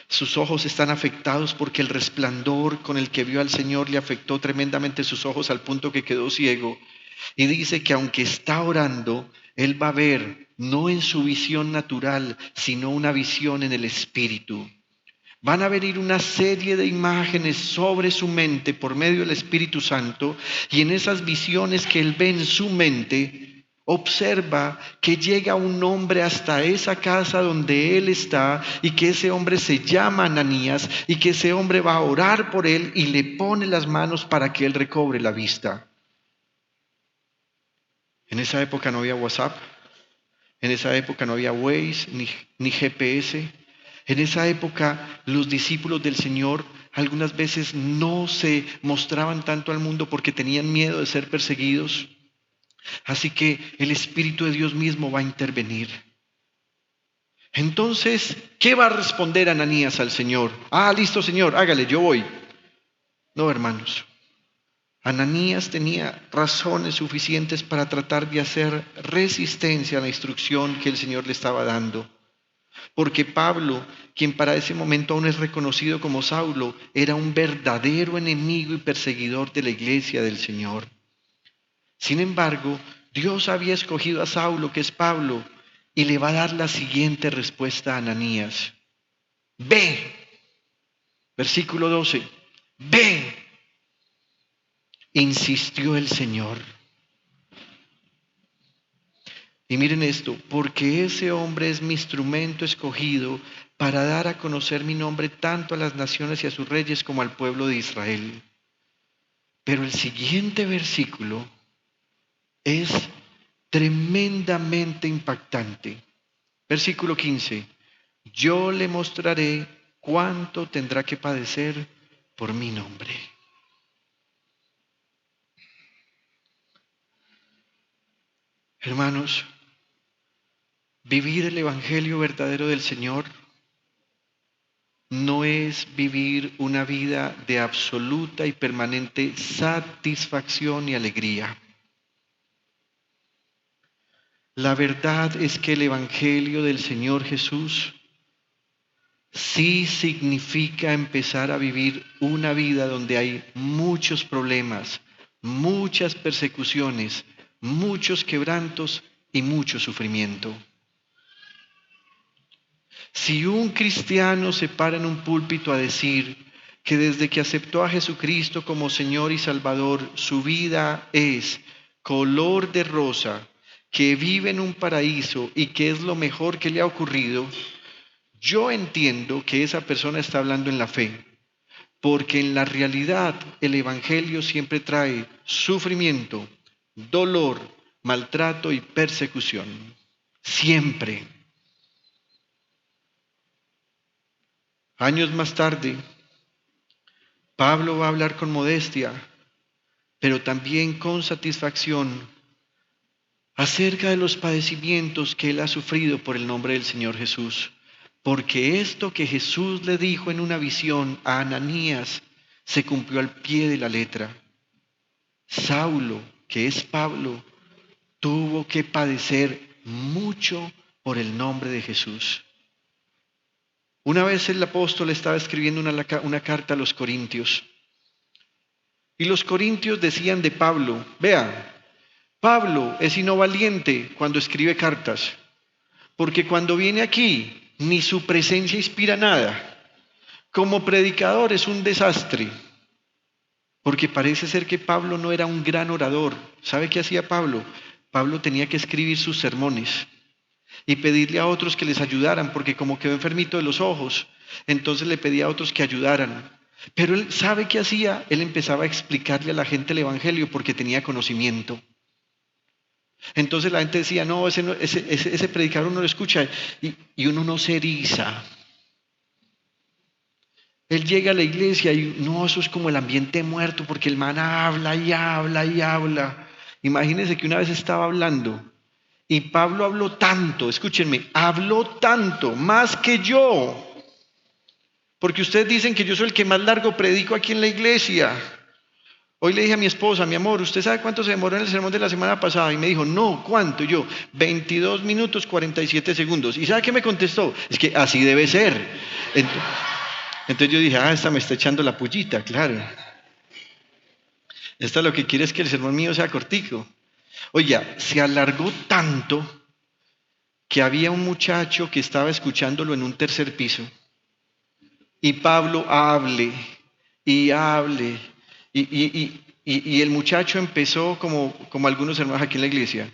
[SPEAKER 2] sus ojos están afectados porque el resplandor con el que vio al Señor le afectó tremendamente sus ojos al punto que quedó ciego. Y dice que aunque está orando, él va a ver, no en su visión natural, sino una visión en el Espíritu. Van a venir una serie de imágenes sobre su mente por medio del Espíritu Santo, y en esas visiones que él ve en su mente, observa que llega un hombre hasta esa casa donde él está y que ese hombre se llama Ananías y que ese hombre va a orar por él y le pone las manos para que él recobre la vista. En esa época no había WhatsApp, en esa época no había Waze ni GPS. En esa época los discípulos del Señor algunas veces no se mostraban tanto al mundo porque tenían miedo de ser perseguidos. Así que el Espíritu de Dios mismo va a intervenir. Entonces, ¿qué va a responder Ananías al Señor? Listo, Señor, hágale, yo voy. No, hermanos. Ananías tenía razones suficientes para tratar de hacer resistencia a la instrucción que el Señor le estaba dando. Porque Pablo, quien para ese momento aún es reconocido como Saulo, era un verdadero enemigo y perseguidor de la iglesia del Señor. Sin embargo, Dios había escogido a Saulo, que es Pablo, y le va a dar la siguiente respuesta a Ananías. Ve, versículo 12, ve, insistió el Señor. Y miren esto, porque ese hombre es mi instrumento escogido para dar a conocer mi nombre tanto a las naciones y a sus reyes como al pueblo de Israel. Pero el siguiente versículo es tremendamente impactante. Versículo 15. Yo le mostraré cuánto tendrá que padecer por mi nombre. Hermanos, vivir el Evangelio verdadero del Señor no es vivir una vida de absoluta y permanente satisfacción y alegría. La verdad es que el Evangelio del Señor Jesús sí significa empezar a vivir una vida donde hay muchos problemas, muchas persecuciones, muchos quebrantos y mucho sufrimiento. Si un cristiano se para en un púlpito a decir que desde que aceptó a Jesucristo como Señor y Salvador, su vida es color de rosa, que vive en un paraíso y que es lo mejor que le ha ocurrido, yo entiendo que esa persona está hablando en la fe, porque en la realidad el Evangelio siempre trae sufrimiento, dolor, maltrato y persecución. Siempre. Años más tarde, Pablo va a hablar con modestia, pero también con satisfacción acerca de los padecimientos que él ha sufrido por el nombre del Señor Jesús. Porque esto que Jesús le dijo en una visión a Ananías se cumplió al pie de la letra. Saulo, que es Pablo, tuvo que padecer mucho por el nombre de Jesús. Una vez el apóstol estaba escribiendo una carta a los corintios. Y los corintios decían de Pablo, vea, Pablo es valiente cuando escribe cartas, porque cuando viene aquí ni su presencia inspira nada. Como predicador es un desastre, porque parece ser que Pablo no era un gran orador. ¿Sabe qué hacía Pablo? Pablo tenía que escribir sus sermones y pedirle a otros que les ayudaran, porque como quedó enfermito de los ojos, entonces le pedía a otros que ayudaran. Pero él, ¿sabe qué hacía? Él empezaba a explicarle a la gente el evangelio porque tenía conocimiento. Entonces la gente decía, no, ese predicador uno lo escucha y uno no se eriza. Él llega a la iglesia y no, eso es como el ambiente muerto, porque el man habla y habla y habla. Imagínense que una vez estaba hablando y Pablo habló tanto, escúchenme, habló tanto, más que yo. Porque ustedes dicen que yo soy el que más largo predico aquí en la iglesia. Hoy le dije a mi esposa, mi amor, ¿usted sabe cuánto se demoró en el sermón de la semana pasada? Y me dijo, no, ¿cuánto? Y yo, 22 minutos 47 segundos. ¿Y sabe qué me contestó? Es que así debe ser. Entonces yo dije, esta me está echando la pullita, claro. Esta lo que quiere es que el sermón mío sea cortico. Oiga, se alargó tanto que había un muchacho que estaba escuchándolo en un tercer piso. Y Pablo hable y hable. Y el muchacho empezó como algunos hermanos aquí en la iglesia.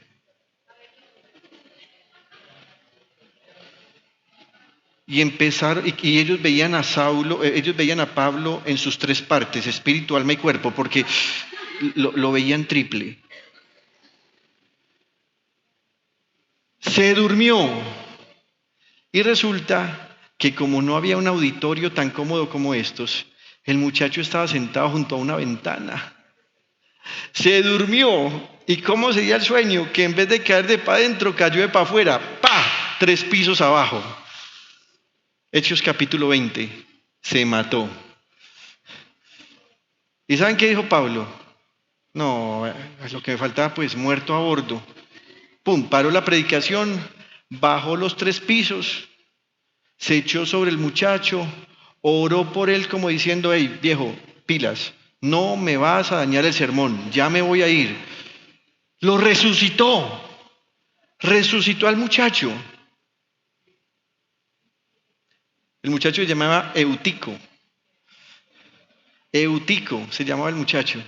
[SPEAKER 2] Y empezaron, y ellos veían a Saulo, ellos veían a Pablo en sus tres partes, espíritu, alma y cuerpo, porque lo veían triple. Se durmió. Y resulta que como no había un auditorio tan cómodo como estos, el muchacho estaba sentado junto a una ventana. Se durmió. ¿Y cómo sería el sueño? Que en vez de caer de para adentro, cayó de para afuera. ¡Pah! 3 pisos abajo. Hechos capítulo 20. Se mató. ¿Y saben qué dijo Pablo? No, lo que me faltaba, pues muerto a bordo. Pum, paró la predicación, bajó los 3 pisos, se echó sobre el muchacho, oró por él como diciendo, hey, viejo, pilas, no me vas a dañar el sermón, ya me voy a ir. Lo resucitó al muchacho. El muchacho se llamaba Eutico se llamaba el muchacho.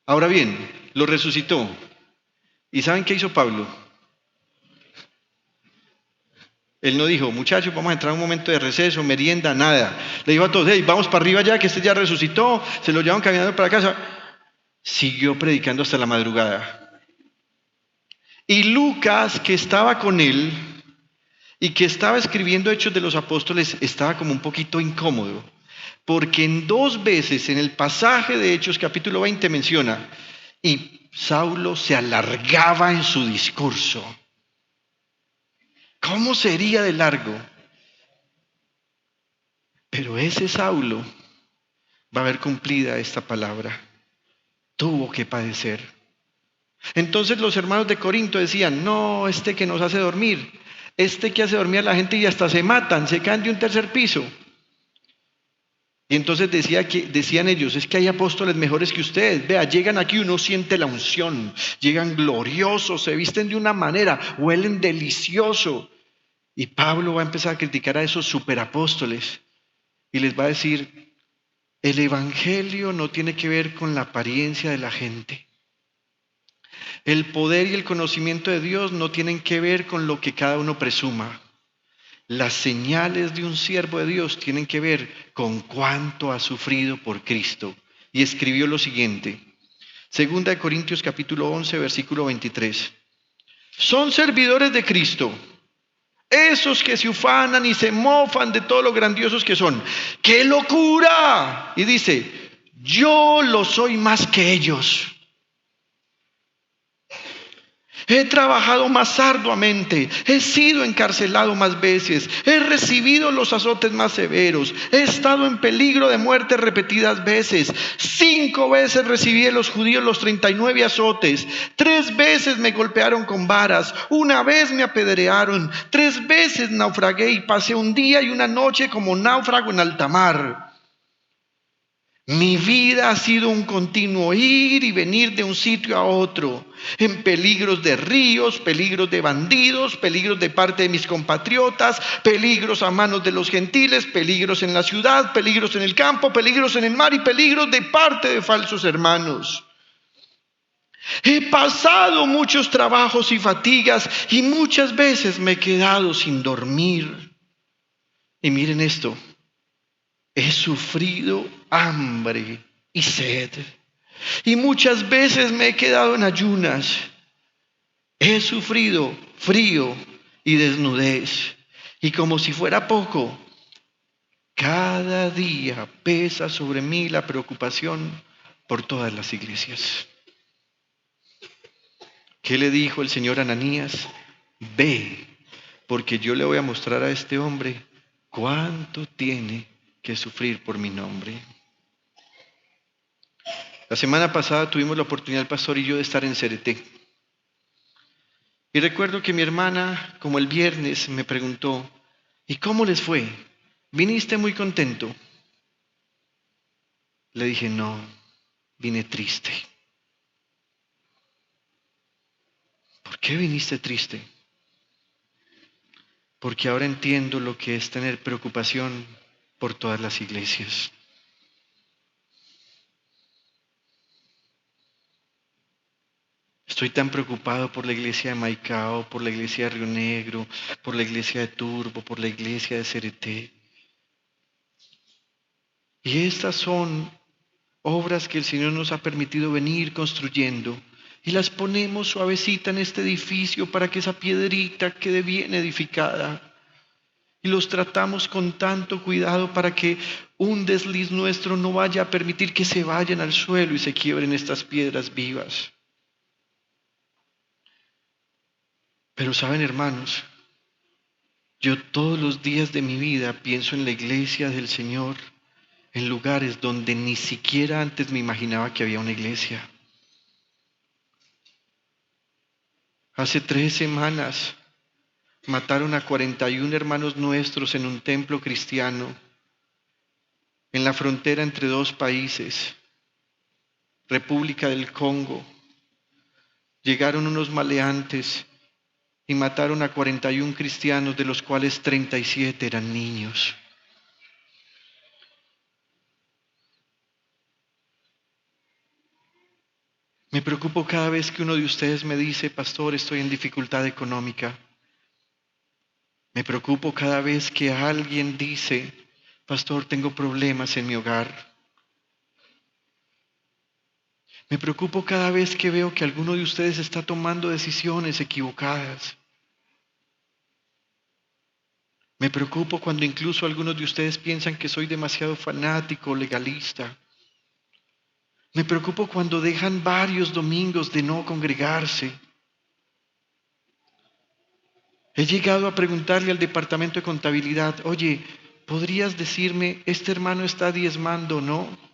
[SPEAKER 2] Ahora bien, lo resucitó. ¿Y saben qué hizo Pablo? Él no dijo, muchachos, vamos a entrar a un momento de receso, merienda, nada. Le dijo a todos, hey, vamos para arriba ya, que este ya resucitó. Se lo llevan caminando para casa. Siguió predicando hasta la madrugada. Y Lucas, que estaba con él y que estaba escribiendo Hechos de los Apóstoles, estaba como un poquito incómodo. Porque en 2 veces en el pasaje de Hechos capítulo 20 menciona, y Saulo se alargaba en su discurso. ¿Cómo sería de largo? Pero ese Saulo va a ver cumplida esta palabra. Tuvo que padecer. Entonces los hermanos de Corinto decían, no, este que nos hace dormir, este que hace dormir a la gente y hasta se matan, se caen de un tercer piso. Y entonces decían ellos, es que hay apóstoles mejores que ustedes. Vea, llegan aquí, uno siente la unción, llegan gloriosos, se visten de una manera, huelen delicioso. Y Pablo va a empezar a criticar a esos superapóstoles y les va a decir, el evangelio no tiene que ver con la apariencia de la gente. El poder y el conocimiento de Dios no tienen que ver con lo que cada uno presuma. Las señales de un siervo de Dios tienen que ver con cuánto ha sufrido por Cristo. Y escribió lo siguiente, 2 Corintios capítulo 11, versículo 23. Son servidores de Cristo, Esos que se ufanan y se mofan de todo lo grandiosos que son. ¡Qué locura! Y dice, yo lo soy más que ellos. He trabajado más arduamente, he sido encarcelado más veces, he recibido los azotes más severos, he estado en peligro de muerte repetidas veces. 5 veces recibí de los judíos los 39 azotes, 3 veces me golpearon con varas, 1 vez me apedrearon, 3 veces naufragué y pasé un día y una noche como náufrago en alta mar. Mi vida ha sido un continuo ir y venir de un sitio a otro, en peligros de ríos, peligros de bandidos, peligros de parte de mis compatriotas, peligros a manos de los gentiles, peligros en la ciudad, peligros en el campo, peligros en el mar y peligros de parte de falsos hermanos. He pasado muchos trabajos y fatigas y muchas veces me he quedado sin dormir. Y miren esto. He sufrido hambre y sed, y muchas veces me he quedado en ayunas. He sufrido frío y desnudez, y como si fuera poco, cada día pesa sobre mí la preocupación por todas las iglesias. ¿Qué le dijo el Señor a Ananías? Ve, porque yo le voy a mostrar a este hombre cuánto tiene que sufrir por mi nombre. La semana pasada tuvimos la oportunidad, el pastor y yo, de estar en Cereté. Y recuerdo que mi hermana, como el viernes, me preguntó, ¿y cómo les fue? ¿Viniste muy contento? Le dije, no, vine triste. ¿Por qué viniste triste? Porque ahora entiendo lo que es tener preocupación por todas las iglesias. Estoy tan preocupado por la iglesia de Maicao, por la iglesia de Río Negro, por la iglesia de Turbo, por la iglesia de Cereté. Y estas son obras que el Señor nos ha permitido venir construyendo. Y las ponemos suavecita en este edificio para que esa piedrita quede bien edificada. Y los tratamos con tanto cuidado para que un desliz nuestro no vaya a permitir que se vayan al suelo y se quiebren estas piedras vivas. Pero saben, hermanos, yo todos los días de mi vida pienso en la iglesia del Señor, en lugares donde ni siquiera antes me imaginaba que había una iglesia. Hace 3 semanas mataron a 41 hermanos nuestros en un templo cristiano, en la frontera entre 2 países, República del Congo. Llegaron unos maleantes y mataron a 41 cristianos, de los cuales 37 eran niños. Me preocupo cada vez que uno de ustedes me dice, pastor, estoy en dificultad económica. Me preocupo cada vez que alguien dice, pastor, tengo problemas en mi hogar. Me preocupo cada vez que veo que alguno de ustedes está tomando decisiones equivocadas. Me preocupo cuando incluso algunos de ustedes piensan que soy demasiado fanático, legalista. Me preocupo cuando dejan varios domingos de no congregarse. He llegado a preguntarle al departamento de contabilidad, oye, ¿podrías decirme, este hermano está diezmando o no?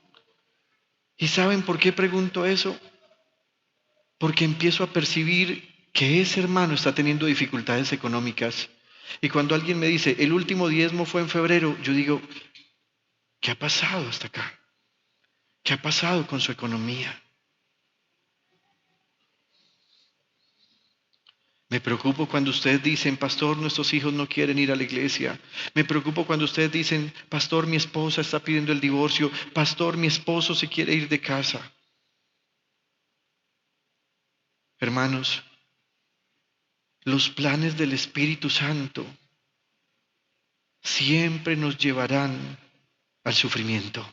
[SPEAKER 2] ¿Y saben por qué pregunto eso? Porque empiezo a percibir que ese hermano está teniendo dificultades económicas. Y cuando alguien me dice, el último diezmo fue en febrero, yo digo, ¿qué ha pasado hasta acá? ¿Qué ha pasado con su economía? Me preocupo cuando ustedes dicen, pastor, nuestros hijos no quieren ir a la iglesia. Me preocupo cuando ustedes dicen, pastor, mi esposa está pidiendo el divorcio. Pastor, mi esposo se quiere ir de casa. Hermanos, los planes del Espíritu Santo siempre nos llevarán al sufrimiento.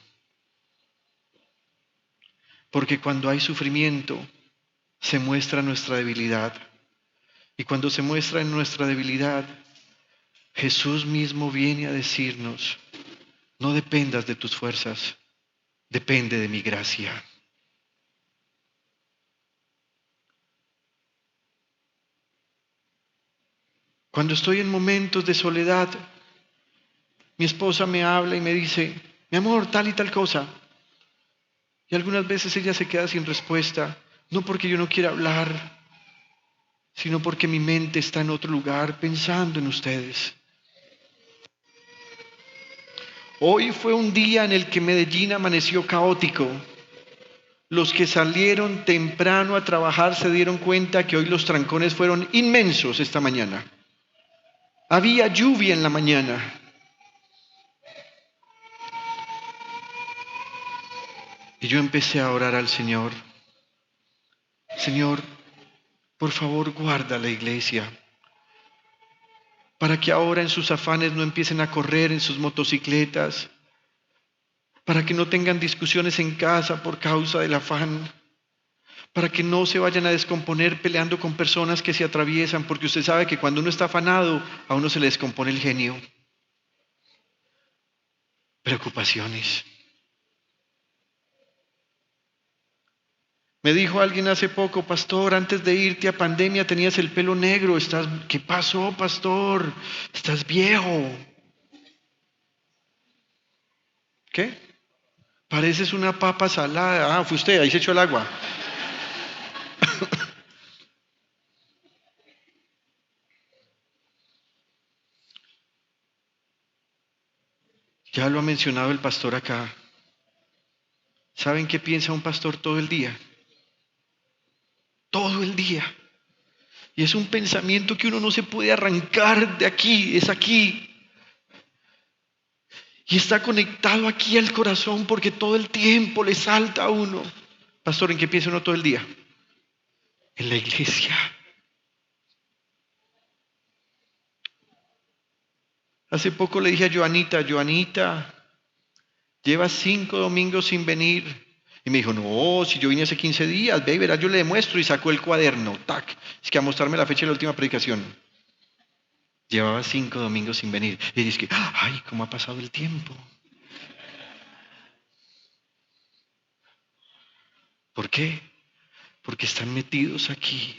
[SPEAKER 2] Porque cuando hay sufrimiento, se muestra nuestra debilidad. Y cuando se muestra en nuestra debilidad, Jesús mismo viene a decirnos, no dependas de tus fuerzas, depende de mi gracia. Cuando estoy en momentos de soledad, mi esposa me habla y me dice, mi amor, tal y tal cosa. Y algunas veces ella se queda sin respuesta, no porque yo no quiera hablar, sino porque mi mente está en otro lugar pensando en ustedes. Hoy fue un día en el que Medellín amaneció caótico. Los que salieron temprano a trabajar se dieron cuenta que hoy los trancones fueron inmensos esta mañana. Había lluvia en la mañana. Y yo empecé a orar al Señor. Señor, por favor, guarda la iglesia, para que ahora en sus afanes no empiecen a correr en sus motocicletas, para que no tengan discusiones en casa por causa del afán, para que no se vayan a descomponer peleando con personas que se atraviesan, porque usted sabe que cuando uno está afanado, a uno se le descompone el genio. Preocupaciones. Me dijo alguien hace poco, pastor, antes de irte a pandemia tenías el pelo negro. ¿Qué pasó, pastor? Estás viejo. ¿Qué? Pareces una papa salada. Ah, fue usted, ahí se echó el agua. Ya lo ha mencionado el pastor acá. ¿Saben qué piensa un pastor todo el día? Todo el día. Y es un pensamiento que uno no se puede arrancar de aquí, es aquí. Y está conectado aquí al corazón porque todo el tiempo le salta a uno. Pastor, ¿en qué piensa uno todo el día? En la iglesia. Hace poco le dije a Joanita, llevas 5 domingos sin venir. Y me dijo, no, si yo vine hace 15 días, ve y verás, yo le demuestro. Y sacó el cuaderno, tac. Es que a mostrarme la fecha de la última predicación. Llevaba 5 domingos sin venir. Y dice que, ay, ¿cómo ha pasado el tiempo? ¿Por qué? Porque están metidos aquí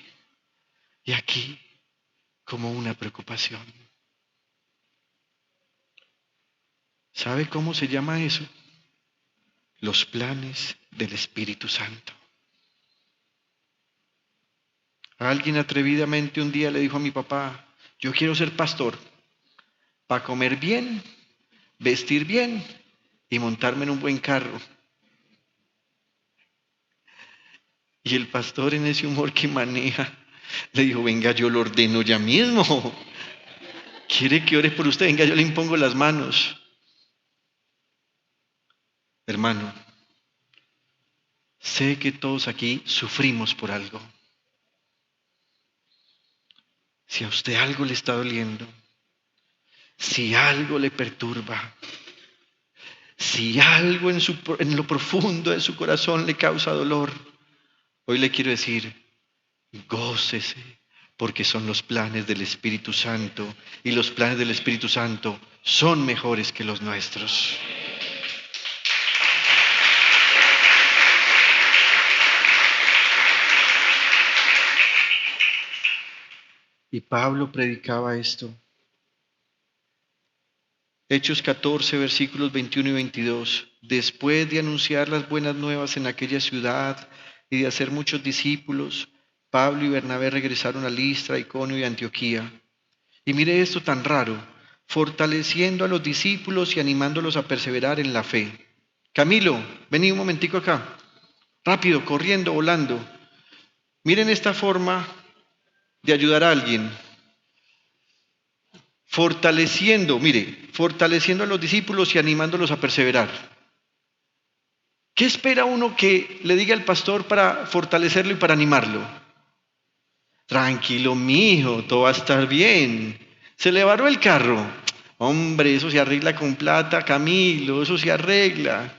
[SPEAKER 2] y aquí como una preocupación. ¿Sabe cómo se llama eso? Los planes del Espíritu Santo. Alguien atrevidamente un día le dijo a mi papá, yo quiero ser pastor para comer bien, vestir bien y montarme en un buen carro. Y el pastor, en ese humor que maneja, le dijo, venga, yo lo ordeno ya mismo. ¿Quiere que ore por usted? Venga, yo le impongo las manos. Hermano, sé que todos aquí sufrimos por algo. Si a usted algo le está doliendo, si algo le perturba, si algo en lo profundo de su corazón le causa dolor, hoy le quiero decir, gócese, porque son los planes del Espíritu Santo y los planes del Espíritu Santo son mejores que los nuestros. Y Pablo predicaba esto. Hechos 14, versículos 21 y 22. Después de anunciar las buenas nuevas en aquella ciudad y de hacer muchos discípulos, Pablo y Bernabé regresaron a Listra, Iconio y Antioquía. Y mire esto tan raro, fortaleciendo a los discípulos y animándolos a perseverar en la fe. Camilo, vení un momentico acá. Rápido, corriendo, volando. Miren esta forma de ayudar a alguien. Fortaleciendo a los discípulos y animándolos a perseverar. ¿Qué espera uno que le diga al pastor para fortalecerlo y para animarlo? Tranquilo, mijo, todo va a estar bien. Se le varó el carro. Hombre, eso se arregla con plata, Camilo, eso se arregla.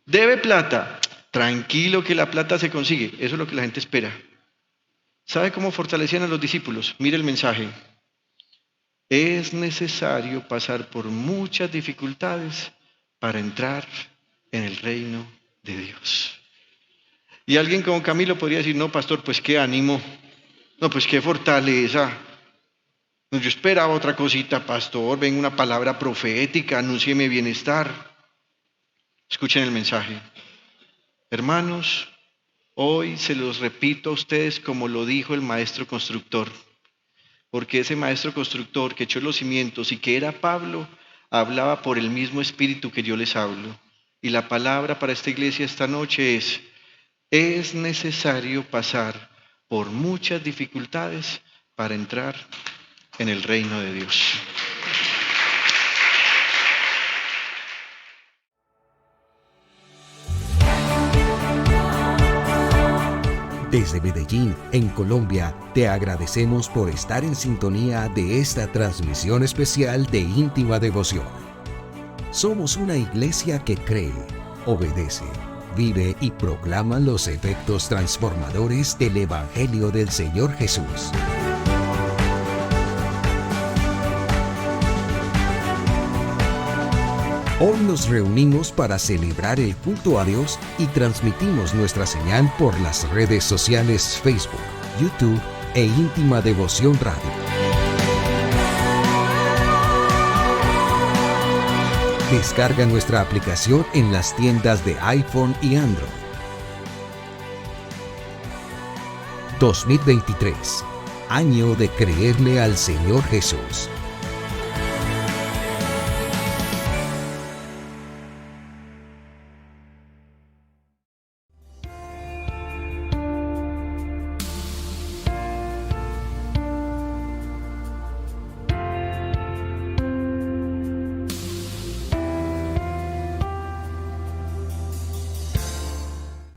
[SPEAKER 2] Debe plata. Tranquilo que la plata se consigue. Eso es lo que la gente espera. ¿Sabe cómo fortalecían a los discípulos? Mire el mensaje. Es necesario pasar por muchas dificultades para entrar en el reino de Dios. Y alguien como Camilo podría decir, no, pastor, pues qué ánimo, no, pues qué fortaleza. No, yo esperaba otra cosita, pastor, venga una palabra profética, anúncieme bienestar. Escuchen el mensaje. Hermanos, hoy se los repito a ustedes como lo dijo el maestro constructor, porque ese maestro constructor que echó los cimientos y que era Pablo, hablaba por el mismo espíritu que yo les hablo. Y la palabra para esta iglesia esta noche es necesario pasar por muchas dificultades para entrar en el reino de Dios.
[SPEAKER 1] Desde Medellín, en Colombia, te agradecemos por estar en sintonía de esta transmisión especial de Íntima Devoción. Somos una iglesia que cree, obedece, vive y proclama los efectos transformadores del Evangelio del Señor Jesús. Hoy nos reunimos para celebrar el culto a Dios y transmitimos nuestra señal por las redes sociales Facebook, YouTube e Íntima Devoción Radio. Descarga nuestra aplicación en las tiendas de iPhone y Android. 2023, año de creerle al Señor Jesús.